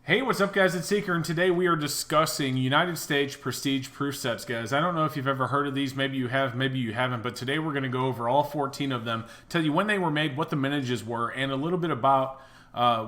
Hey, what's up guys, it's Seeker, and today we are discussing United States Prestige proof sets, guys. I don't know if you've ever heard of these, maybe you have, maybe you haven't, but today we're going to go over all 14 of them, tell you when they were made, what the mintages were, and a little bit about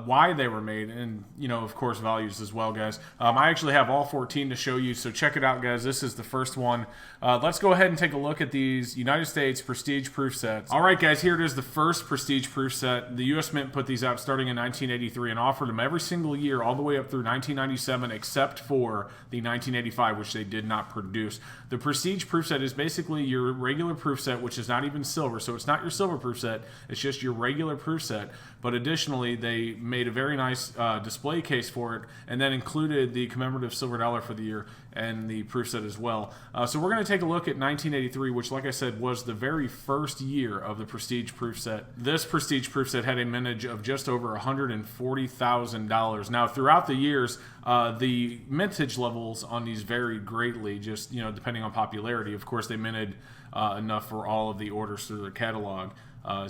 why they were made, and, you know, of course, values as well, guys. I actually have all 14 to show you, so check it out, guys. This is the first one. Let's go ahead and take a look at these United States Prestige proof sets. All right, guys, here it is, the first Prestige proof set. The U.S. Mint put these out starting in 1983 and offered them every single year all the way up through 1997, except for the 1985, which they did not produce. The Prestige proof set is basically your regular proof set, which is not even silver, so it's not your silver proof set, it's just your regular proof set, but additionally, they made a very nice display case for it, and then included the commemorative silver dollar for the year and the proof set as well. So we're going to take a look at 1983, which, like I said, was the very first year of the Prestige proof set. This Prestige proof set had a mintage of just over $140,000. Now, throughout the years, the mintage levels on these varied greatly, just, you know, depending on popularity. Of course, they minted enough for all of the orders through their catalog.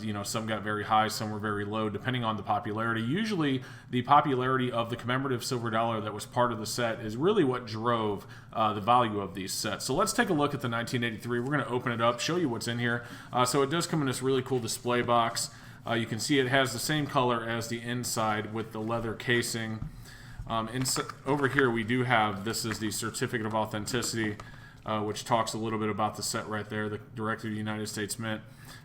You know, some got very high, some were very low, depending on the popularity. Usually, the popularity of the commemorative silver dollar that was part of the set is really what drove the value of these sets. So let's take a look at the 1983. We're going to open it up, show you what's in here. So it does come in this really cool display box. You can see it has the same color as the inside with the leather casing. Over here, we do have, this is the certificate of authenticity, which talks a little bit about the set right there, the Director of the United States Mint.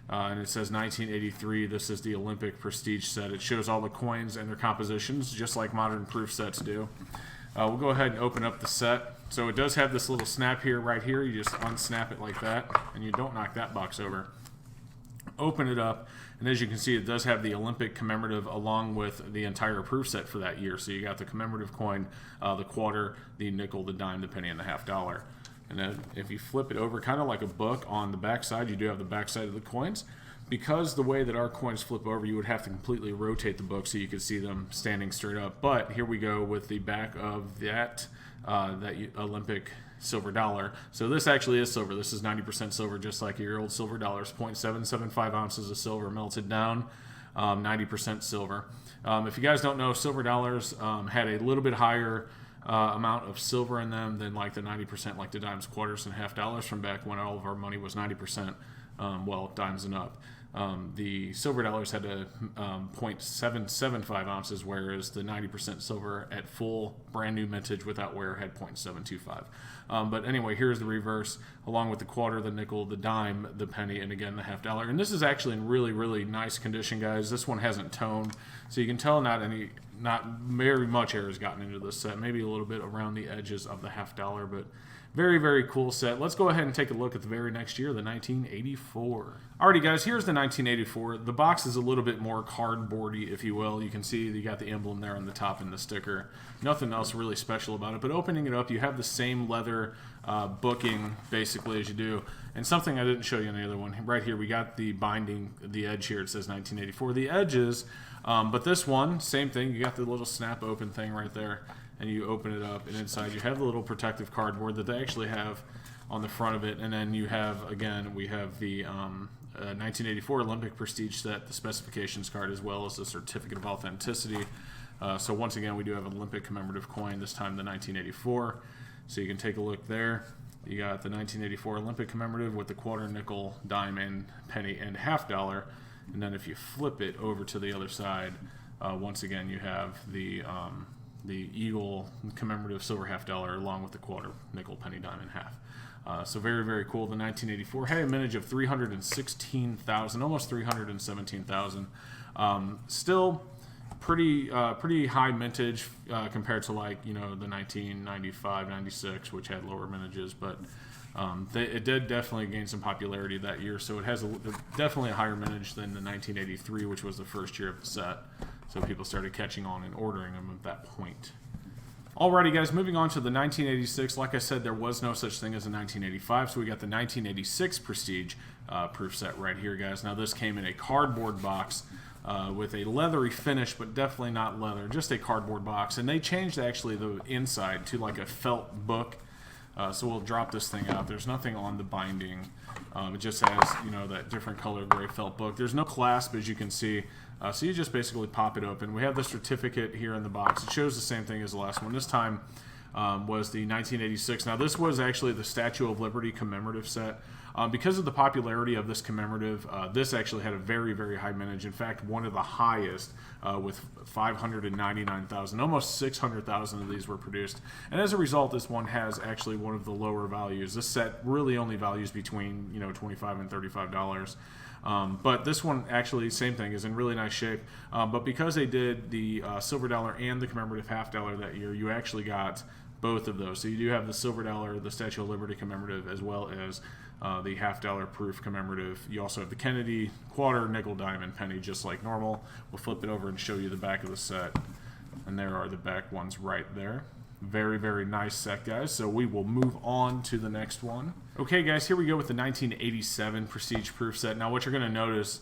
And it says 1983. This is the Olympic Prestige set. It shows all the coins and their compositions, just like modern proof sets do. We'll go ahead and open up the set. So it does have this little snap here, right here. You just unsnap it like that, and you don't knock that box over. Open it up, and as you can see, it does have the Olympic commemorative along with the entire proof set for that year. So you got the commemorative coin, the quarter, the nickel, the dime, the penny, and the half dollar. And then if you flip it over, kind of like a book, on the back side, you do have the back side of the coins. Because the way that our coins flip over, you would have to completely rotate the book so you could see them standing straight up. But here we go with the back of that Olympic silver dollar. So this actually is silver. This is 90% silver, just like your old silver dollars. 0.775 ounces of silver melted down, 90% silver. If you guys don't know, silver dollars had a little bit higher amount of silver in them than like the 90%, like the dimes, quarters, and half dollars from back when all of our money was 90%, well, dimes and up. The silver dollars had a 0.775 ounces, whereas the 90% silver at full brand new mintage without wear had 0.725. But anyway, here's the reverse, along with the quarter, the nickel, the dime, the penny, and again the half dollar. And this is actually in really, really nice condition, guys. This one hasn't toned, so you can tell not very much air has gotten into this set. Maybe a little bit around the edges of the half dollar, but very, very cool set. Let's go ahead and take a look at the very next year, the 1984. Alrighty, guys, here's the 1984. The box is a little bit more cardboardy, if you will. You can see you got the emblem there on the top and the sticker. Nothing else really special about it, but opening it up, you have the same leather booking, basically, as you do. And something I didn't show you on the other one. Right here, we got the binding, the edge here. It says 1984. The edges, but this one, same thing. You got the little snap open thing right there. And you open it up, and inside you have the little protective cardboard that they actually have on the front of it. And then you have, again, we have the 1984 Olympic Prestige set, the specifications card, as well as the certificate of authenticity. So once again, we do have an Olympic commemorative coin, this time the 1984. So you can take a look there. You got the 1984 Olympic commemorative with the quarter, nickel, dime, and penny, and half dollar. And then if you flip it over to the other side, once again, you have the Eagle commemorative silver half dollar along with the quarter, nickel, penny, dime, and half. So very, very cool. The 1984 had a mintage of 316,000, almost 317,000. Still pretty high mintage compared to, like, you know, the 1995, 96, which had lower mintages, but it did definitely gain some popularity that year. So it has definitely a higher mintage than the 1983, which was the first year of the set. So people started catching on and ordering them at that point. Alrighty, guys, moving on to the 1986. Like I said, there was no such thing as a 1985, so we got the 1986 Prestige proof set right here, guys. Now, this came in a cardboard box with a leathery finish, but definitely not leather, just a cardboard box. And they changed, actually, the inside to like a felt book. So we'll drop this thing out. There's nothing on the binding. It just has, you know, that different color gray felt book. There's no clasp, as you can see. So you just basically pop it open. We have the certificate here in the box. It shows the same thing as the last one. This time was the 1986. Now this was actually the Statue of Liberty commemorative set. Because of the popularity of this commemorative, this actually had a very, very high mintage. In fact, one of the highest with 599,000. Almost 600,000 of these were produced. And as a result, this one has actually one of the lower values. This set really only values between $25 and $35. But this one actually, same thing, is in really nice shape. But because they did the silver dollar and the commemorative half dollar that year, you actually got both of those. So you do have the silver dollar, the Statue of Liberty commemorative, as well as the half dollar proof commemorative. You also have the Kennedy, quarter, nickel, dime, and penny, just like normal. We'll flip it over and show you the back of the set. And there are the back ones right there. Very, very nice set, guys. So we will move on to the next one. Okay, guys, here we go with the 1987 Prestige Proof set. Now, what you're going to notice,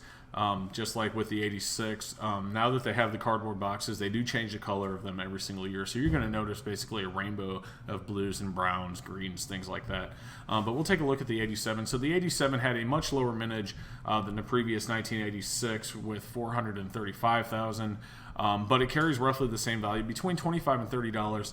just like with the 86, now that they have the cardboard boxes, they do change the color of them every single year. So you're going to notice basically a rainbow of blues and browns, greens, things like that. But we'll take a look at the 87. So the 87 had a much lower mintage than the previous 1986 with 435,000. But it carries roughly the same value, between $25 and $30.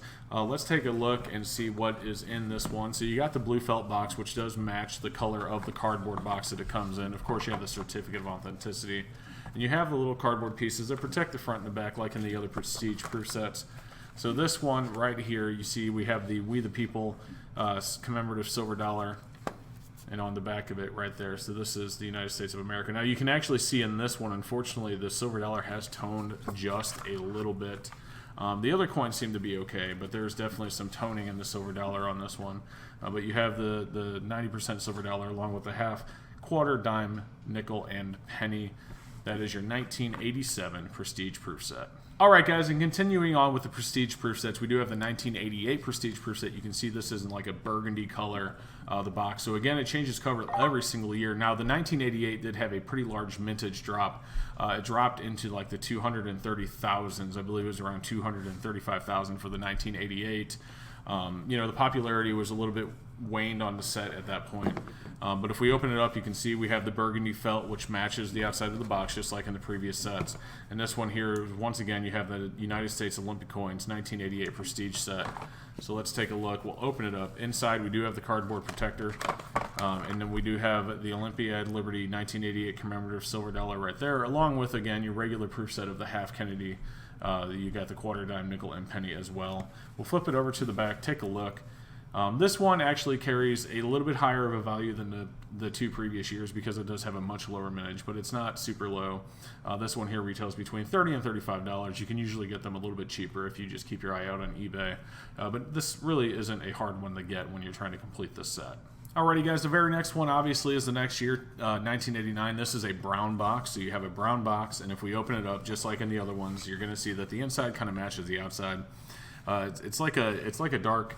Let's take a look and see what is in this one. So you got the blue felt box, which does match the color of the cardboard box that it comes in. Of course, you have the certificate of authenticity. And you have the little cardboard pieces that protect the front and the back like in the other Prestige Proof sets. So this one right here, you see we have the We the People commemorative silver dollar. And on the back of it right there, so this is the United States of America. Now you can actually see in this one, unfortunately, the silver dollar has toned just a little bit. The other coins seem to be okay, but there's definitely some toning in the silver dollar on this one. But you have the 90% silver dollar along with the half, quarter, dime, nickel, and penny. That is your 1987 Prestige Proof set. Alright guys, and continuing on with the Prestige Proof sets, we do have the 1988 Prestige Proof set. You can see this is in like a burgundy color, the box. So again, it changes cover every single year. Now the 1988 did have a pretty large mintage drop. It dropped into like the 230,000s. I believe it was around 235,000 for the 1988. The popularity was a little bit waned on the set at that point. But if we open it up, you can see we have the burgundy felt, which matches the outside of the box, just like in the previous sets. And this one here, once again, you have the United States Olympic Coins 1988 Prestige set. So let's take a look. We'll open it up. Inside, we do have the cardboard protector. And then we do have the Olympiad Liberty 1988 commemorative silver dollar right there, along with, again, your regular proof set of the half Kennedy. You got the quarter, dime, nickel, and penny as well. We'll flip it over to the back, take a look. This one actually carries a little bit higher of a value than the two previous years because it does have a much lower mintage, but it's not super low. This one here retails between $30 and $35. You can usually get them a little bit cheaper if you just keep your eye out on eBay. But this really isn't a hard one to get when you're trying to complete this set. Alrighty guys, the very next one obviously is the next year, 1989. This is a brown box, so you have a brown box, and if we open it up, just like in the other ones, you're going to see that the inside kind of matches the outside. It's like a dark,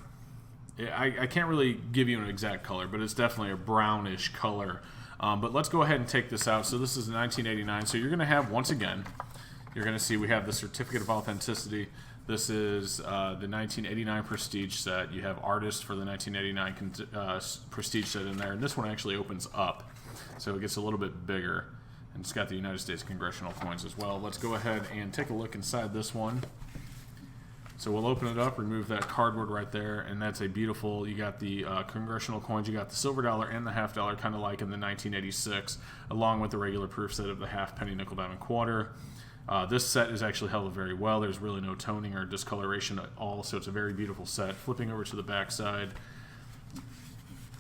I can't really give you an exact color, but it's definitely a brownish color. But let's go ahead and take this out. So this is 1989, so you're going to have, once again, you're going to see we have the certificate of authenticity. This is the 1989 Prestige set. You have artists for the 1989 Prestige set in there. And this one actually opens up, so it gets a little bit bigger. And it's got the United States congressional coins as well. Let's go ahead and take a look inside this one. So we'll open it up, remove that cardboard right there, and that's a beautiful, you got the congressional coins, you got the silver dollar and the half dollar, kind of like in the 1986, along with the regular proof set of the half, penny, nickel, dime, and quarter. This set is actually held very well. There's really no toning or discoloration at all, so it's a very beautiful set. Flipping over to the back side,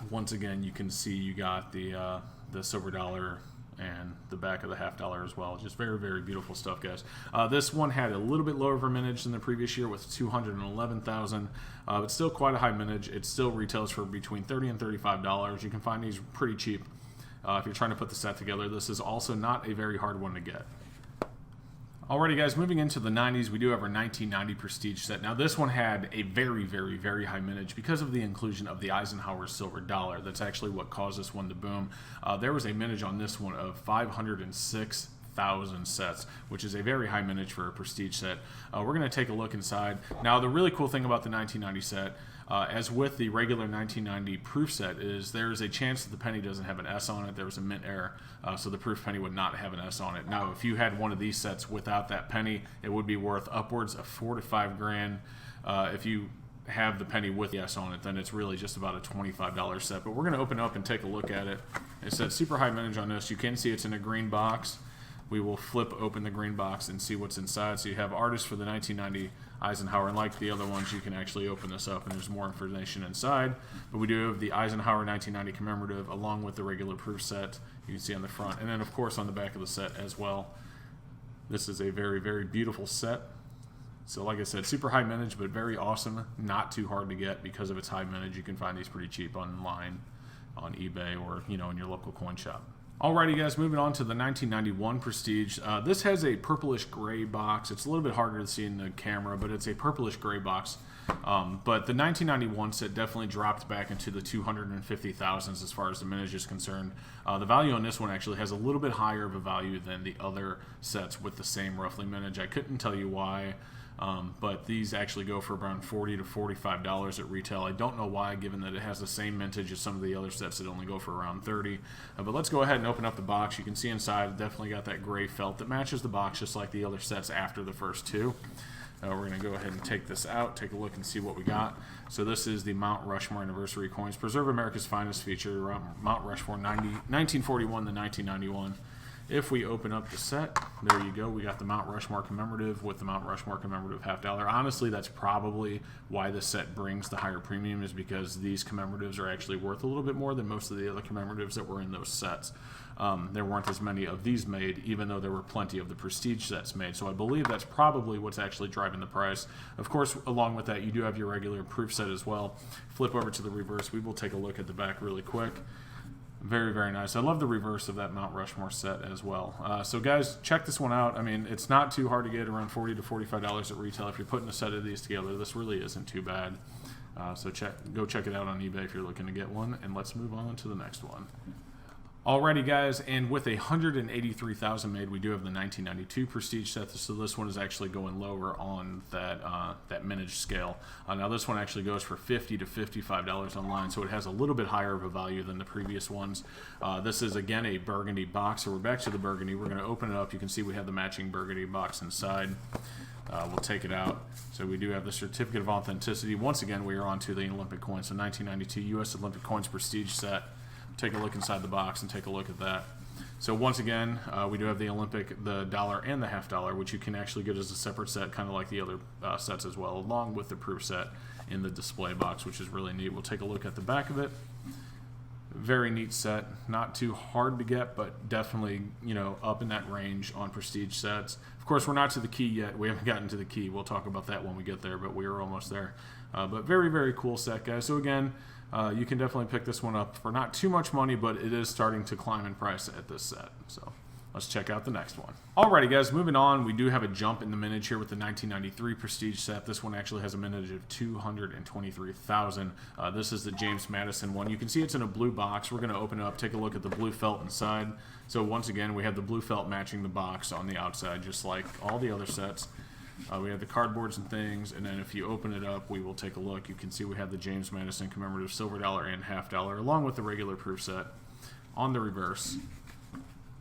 once again, you can see you got the silver dollar and the back of the half dollar as well. Just very, very beautiful stuff, guys. This one had a little bit lower of a mintage than the previous year with 211,000, but still quite a high mintage. It still retails for between $30 and $35. You can find these pretty cheap if you're trying to put the set together. This is also not a very hard one to get. Alrighty guys, moving into the 90s, we do have our 1990 Prestige set. Now this one had a very, very, very high mintage because of the inclusion of the Eisenhower silver dollar. That's actually what caused this one to boom. There was a mintage on this one of 506,000 sets, which is a very high mintage for a Prestige set. We're going to take a look inside. Now the really cool thing about the 1990 set, as with the regular 1990 proof set, is there is a chance that the penny doesn't have an S on it. There was a mint error, so the proof penny would not have an S on it. Now, if you had one of these sets without that penny, it would be worth upwards of $4 to $5 grand. If you have the penny with the S on it, then it's really just about a $25 set. But we're going to open up and take a look at it. It says super high mintage on this. You can see it's in a green box. We will flip open the green box and see what's inside. So you have artist for the 1990 Eisenhower, and like the other ones, you can actually open this up and there's more information inside. But we do have the Eisenhower 1990 commemorative along with the regular proof set you can see on the front, and then of course on the back of the set as well. This is a very, very beautiful set. So like I said, super high mintage, but very awesome. Not too hard to get because of its high mintage. You can find these pretty cheap online on eBay or in your local coin shop. Alrighty guys, moving on to the 1991 Prestige. This has a purplish gray box. It's a little bit harder to see in the camera, but it's a purplish gray box. But the 1991 set definitely dropped back into the 250,000s as far as the mintage is concerned. The value on this one actually has a little bit higher of a value than the other sets with the same roughly mintage. I couldn't tell you why. But these actually go for around $40 to $45 at retail. I don't know why, given that it has the same mintage as some of the other sets that only go for around $30. But let's go ahead and open up the box. You can see inside it definitely got that gray felt that matches the box just like the other sets after the first two. We're going to go ahead and take this out, take a look and see what we got. So this is the Mount Rushmore Anniversary Coins. Preserve America's Finest feature, Mount Rushmore 1941 to 1991. If we open up the set, there you go. We got the Mount Rushmore commemorative with the Mount Rushmore commemorative $50. Honestly, that's probably why this set brings the higher premium, is because these commemoratives are actually worth a little bit more than most of the other commemoratives that were in those sets. There weren't as many of these made, even though there were plenty of the Prestige sets made. So I believe that's probably what's actually driving the price. Of course, along with that, you do have your regular proof set as well. Flip over to the reverse. We will take a look at the back really quick. Very, very nice. I love the reverse of that Mount Rushmore set as well. So guys, check this one out. I mean, it's not too hard to get, around $40 to $45 at retail. If you're putting a set of these together, this really isn't too bad. So go check it out on eBay if you're looking to get one. And let's move on to the next one. Alrighty guys, and with 183,000 made, we do have the 1992 Prestige set. So this one is actually going lower on that that mintage scale. Now this one actually goes for $50 to $55 online, so it has a little bit higher of a value than the previous ones. This is again a burgundy box, so we're back to the burgundy. We're going to open it up. You can see we have the matching burgundy box inside. We'll take it out. So we do have the certificate of authenticity. Once again, we are on to the Olympic coins. So 1992 U.S. Olympic coins Prestige set. Take a look inside the box and take a look at that. So once again, we do have the Olympic, the dollar, and the $50, which you can actually get as a separate set, kind of like the other sets as well, along with the proof set in the display box, which is really neat. We'll take a look at the back of it. Very neat set. Not too hard to get, but definitely, up in that range on Prestige sets. Of course, we're not to the key yet. We haven't gotten to the key. We'll talk about that when we get there, but we are almost there. But very, very cool set, guys. So again, you can definitely pick this one up for not too much money, but it is starting to climb in price at this set. So let's check out the next one. Alrighty guys, moving on, we do have a jump in the mintage here with the 1993 Prestige set. This one actually has a mintage of 223,000. This is the James Madison one. You can see it's in a blue box. We're going to open it up, take a look at the blue felt inside. So once again, we have the blue felt matching the box on the outside, just like all the other sets. We have the cardboards and things, and then if you open it up, we will take a look. You can see we have the James Madison commemorative silver dollar and $50, along with the regular proof set. On the reverse,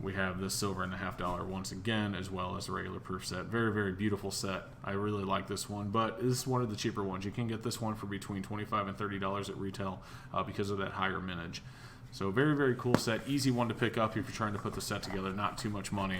we have the silver and the $50 once again, as well as the regular proof set. Very, very beautiful set. I really like this one, but this is one of the cheaper ones. You can get this one for between $25 and $30 at retail because of that higher mintage. So very, very cool set. Easy one to pick up if you're trying to put the set together. Not too much money.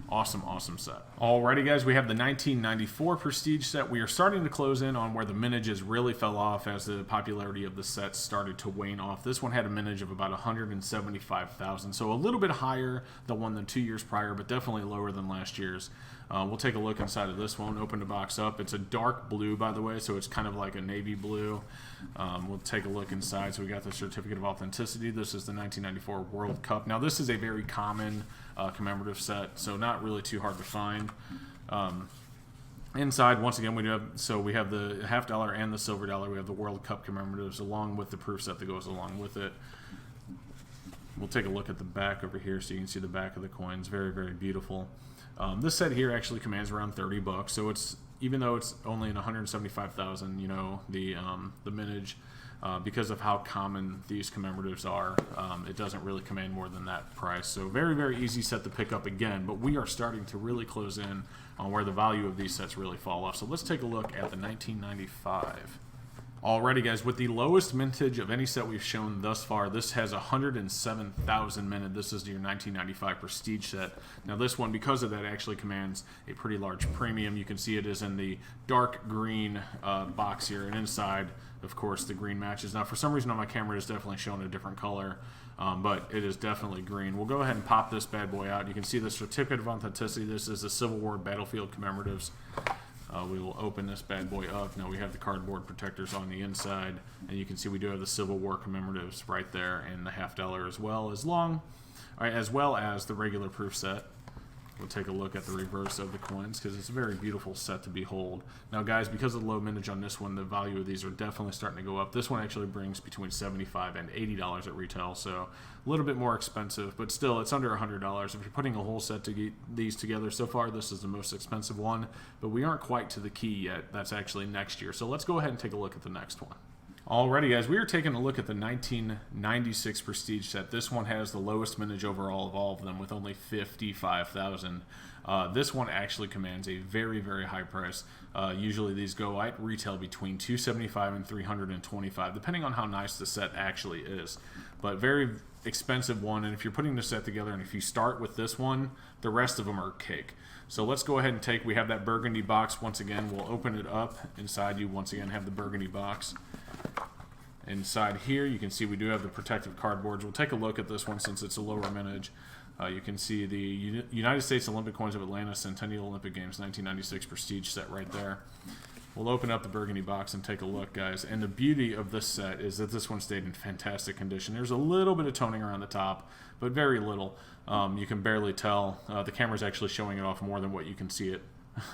Awesome, awesome set. Alrighty, guys, we have the 1994 Prestige set. We are starting to close in on where the minages really fell off as the popularity of the sets started to wane off. This one had a mintage of about 175,000, so a little bit higher than one than 2 years prior, but definitely lower than last year's. We'll take a look inside of this one. Open the box up. It's a dark blue, by the way, so it's kind of like a navy blue. We'll take a look inside. So we got the certificate of authenticity. This is the 1994 World Cup. Now, this is a very common commemorative set, so not really too hard to find. Inside, once again, we have the $50 and the silver dollar. We have the World Cup commemoratives along with the proof set that goes along with it. We'll take a look at the back over here so you can see the back of the coins. Very, very beautiful. This set here actually commands around $30, so it's even though it's only in 175,000, you know, the mintage, because of how common these commemoratives are, it doesn't really command more than that price. So very, very easy set to pick up again, but we are starting to really close in on where the value of these sets really fall off. So let's take a look at the 1995. Alrighty guys, with the lowest mintage of any set we've shown thus far, this has 107,000 minted. This is your 1995 Prestige set. Now this one, because of that, actually commands a pretty large premium. You can see it is in the dark green box here, and inside, of course, the green matches. Now for some reason on my camera, it's definitely showing a different color, but it is definitely green. We'll go ahead and pop this bad boy out. You can see the certificate of authenticity. This is the Civil War battlefield commemoratives. We will open this bad boy up. Now we have the cardboard protectors on the inside, and you can see we do have the Civil War commemoratives right there, and the $50 as well as the regular proof set. We'll take a look at the reverse of the coins because it's a very beautiful set to behold. Now guys, because of the low mintage on this one, the value of these are definitely starting to go up. This one actually brings between $75 and $80 at retail, so a little bit more expensive, but still it's under $100. If you're putting a whole set to get these together, so far this is the most expensive one, but we aren't quite to the key yet. That's actually next year. So let's go ahead and take a look at the next one. Alrighty guys, we are taking a look at the 1996 Prestige set. This one has the lowest mintage overall of all of them with only 55,000. This one actually commands a very, very high price. Usually these go at retail between $275 and $325, depending on how nice the set actually is. But very expensive one, and if you're putting the set together and if you start with this one, the rest of them are cake. So let's go ahead and we have that burgundy box once again. We'll open it up. Inside you once again have the burgundy box. Inside here you can see we do have the protective cardboards. We'll take a look at this one since it's a lower mintage. You can see the United States Olympic Coins of Atlanta Centennial Olympic Games 1996 Prestige set right there. We'll open up the burgundy box and take a look, guys. And the beauty of this set is that this one stayed in fantastic condition. There's a little bit of toning around the top, but very little. You can barely tell. The camera's actually showing it off more than what you can see it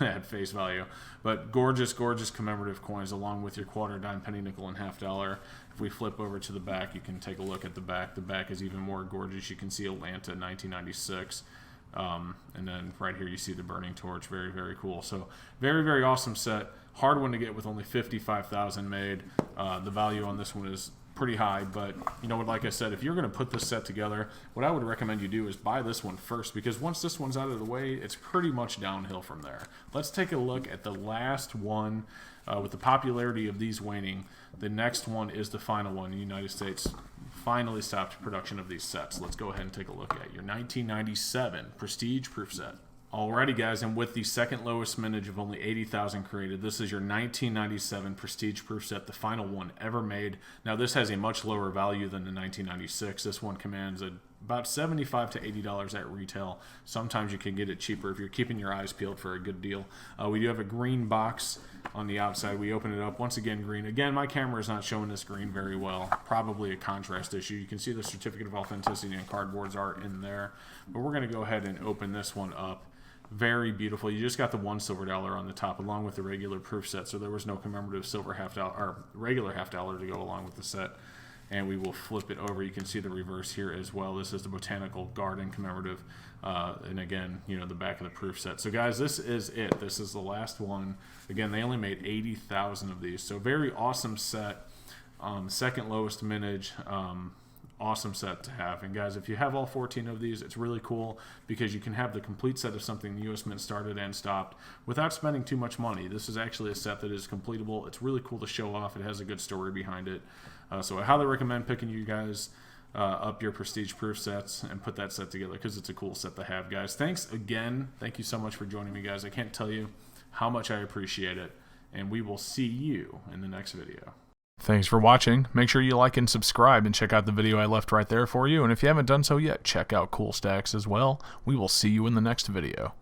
at face value. But gorgeous, gorgeous commemorative coins along with your quarter, dime, penny, nickel, and $50. If we flip over to the back, you can take a look at the back. The back is even more gorgeous. You can see Atlanta 1996. And then right here you see the burning torch. Very, very cool. So very, very awesome set. Hard one to get with only 55,000 made. The value on this one is pretty high, but you know what, like I said, if you're going to put this set together, what I would recommend you do is buy this one first, because once this one's out of the way, it's pretty much downhill from there. Let's take a look at the last one. With the popularity of these waning, the next one is the final one. The United States finally stopped production of these sets. Let's go ahead and take a look at your 1997 Prestige proof set. Alrighty guys, and with the second lowest mintage of only 80,000 created, this is your 1997 Prestige proof set, the final one ever made. Now this has a much lower value than the 1996. This one commands about $75 to $80 at retail. Sometimes you can get it cheaper if you're keeping your eyes peeled for a good deal. We do have a green box on the outside. We open it up, once again green. Again, my camera is not showing this green very well. Probably a contrast issue. You can see the certificate of authenticity and cardboards are in there. But we're going to go ahead and open this one up. Very beautiful. You just got the one silver dollar on the top along with the regular proof set, so there was no commemorative silver $50 or regular $50 to go along with the set. And we will flip it over. You can see the reverse here as well. This is the Botanical Garden commemorative, and again, you know, the back of the proof set. So guys, this is it. This is the last one. Again, they only made 80,000 of these, so very awesome set. Second lowest mintage. Awesome set to have. And guys, if you have all 14 of these, it's really cool because you can have the complete set of something the U.S. Mint started and stopped without spending too much money. This is actually a set that is completable. It's really cool to show off. It has a good story behind it. So I highly recommend picking you guys up your Prestige proof sets and put that set together because it's a cool set to have, guys. Thanks again. Thank you so much for joining me, guys. I can't tell you how much I appreciate it. And we will see you in the next video. Thanks for watching. Make sure you like and subscribe and check out the video I left right there for you. And if you haven't done so yet, check out Cool Stacks as well. We will see you in the next video.